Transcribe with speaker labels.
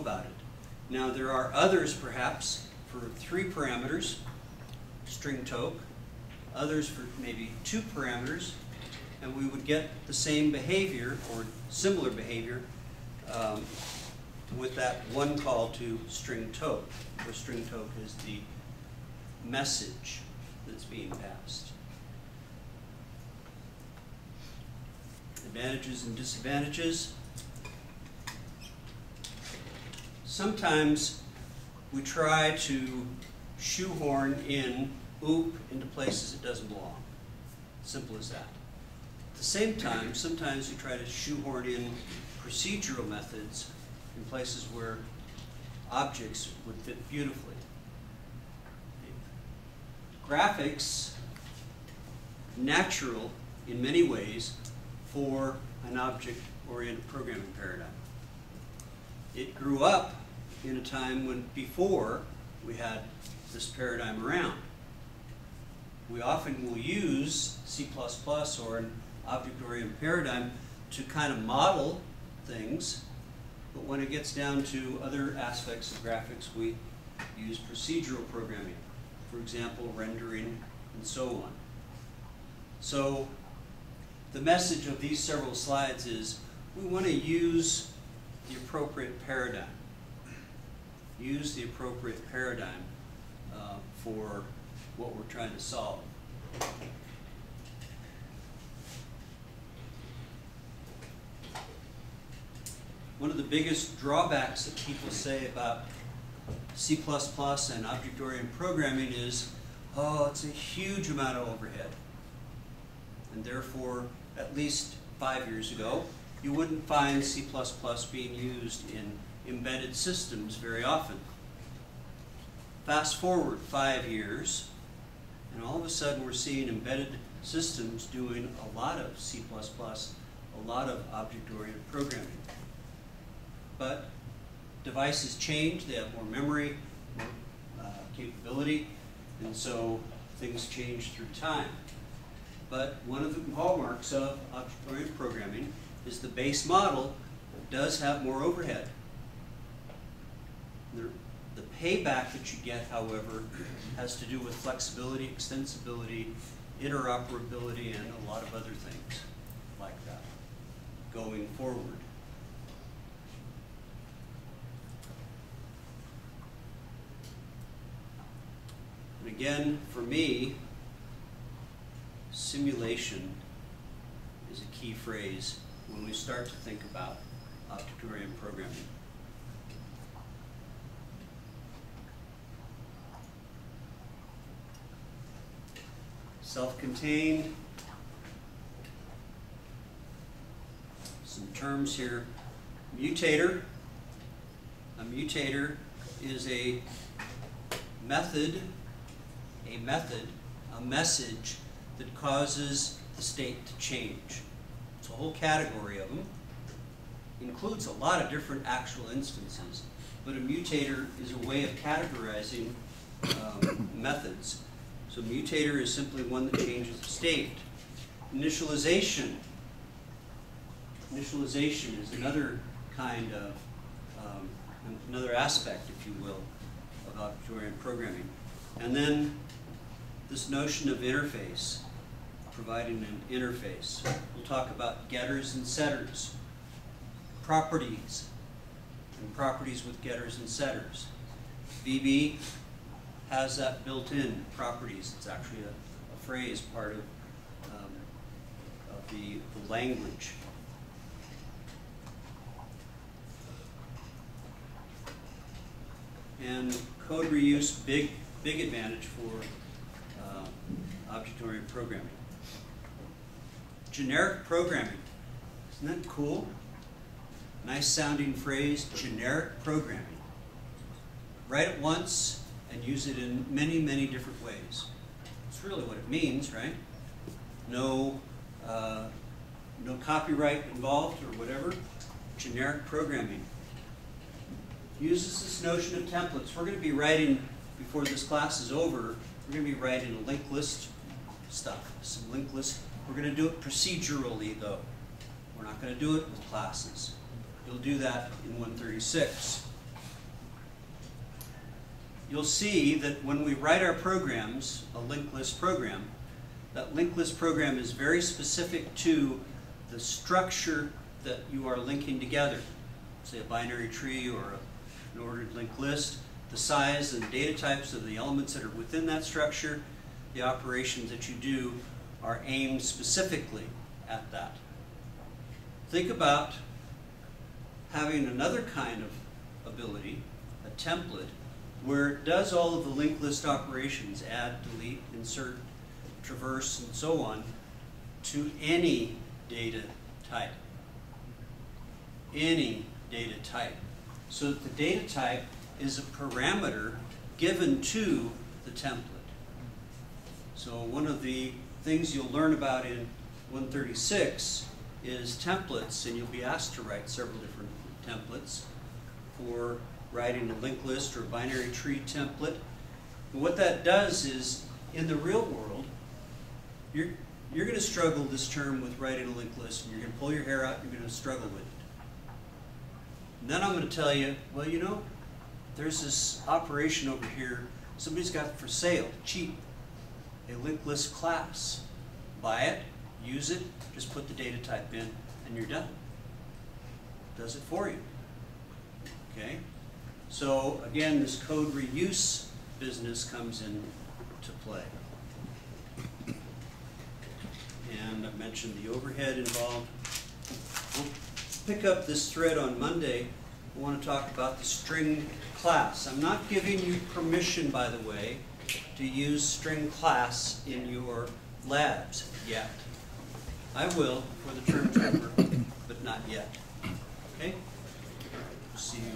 Speaker 1: about it. Now there are others perhaps for 3 parameters, string toke, others for maybe 2 parameters, and we would get the same behavior or similar behavior with that one call to string toke, where string toke is the message that's being passed. Advantages and disadvantages. Sometimes we try to shoehorn in OOP into places it doesn't belong. Simple as that. At the same time, sometimes we try to shoehorn in procedural methods in places where objects would fit beautifully. Graphics, natural in many ways for an object-oriented programming paradigm. It grew up in a time when before we had this paradigm around. We often will use C++ or an object-oriented paradigm to kind of model things, but when it gets down to other aspects of graphics, we use procedural programming. For example, rendering and so on. So the message of these several slides is we want to use the appropriate paradigm. Use the appropriate paradigm for what we're trying to solve. One of the biggest drawbacks that people say about C++ and object-oriented programming is, oh, it's a huge amount of overhead. And therefore, at least 5 years ago, you wouldn't find C++ being used in embedded systems very often. Fast forward 5 years, and all of a sudden we're seeing embedded systems doing a lot of C++, a lot of object-oriented programming. But devices change, they have more memory, more capability, and so things change through time. But one of the hallmarks of object-oriented programming is the base model does have more overhead. The payback that you get, however, has to do with flexibility, extensibility, interoperability, and a lot of other things like that going forward. And again, for me, simulation is a key phrase when we start to think about object-oriented programming. Self-contained. Some terms here. Mutator. A mutator is a message that causes the state to change. It's a whole category of them. Includes a lot of different actual instances, but a mutator is a way of categorizing methods. So mutator is simply one that changes the state. Initialization. Initialization is another kind of, another aspect, if you will, of object-oriented programming. And then this notion of interface, providing an interface. We'll talk about getters and setters, properties, and properties with getters and setters. VB has that built in, properties. It's actually a phrase, part of the language. And code reuse, big advantage for object-oriented programming. Generic programming. Isn't that cool? Nice sounding phrase, generic programming. Write it once and use it in many, many different ways. That's really what it means, right? No copyright involved or whatever. Generic programming. Uses this notion of templates. We're going to be writing, before this class is over, we're going to be writing a linked list stuff, some linked list. We're going to do it procedurally, though. We're not going to do it with classes. You'll do that in 136. you'll see that when we write our programs, a linked list program, that linked list program is very specific to the structure that you are linking together. Say a binary tree or an ordered linked list, the size and data types of the elements that are within that structure, the operations that you do are aimed specifically at that. Think about having another kind of ability, a template, where it does all of the linked list operations, add, delete, insert, traverse, and so on, to any data type. Any data type. So that the data type is a parameter given to the template. So one of the things you'll learn about in 136 is templates, and you'll be asked to write several different templates for writing a linked list or a binary tree template. And what that does is, in the real world, you're going to struggle this term with writing a linked list, and you're going to pull your hair out, and you're going to struggle with it. And then I'm going to tell you, well, you know, there's this operation over here, somebody's got for sale, cheap, a linked list class. Buy it, use it, just put the data type in, and you're done. Does it for you. Okay? So again, this code reuse business comes into play. And I mentioned the overhead involved. We'll pick up this thread on Monday. I want to talk about the string class. I'm not giving you permission, by the way, to use string class in your labs yet. I will for the term's over, but not yet. Okay? See you.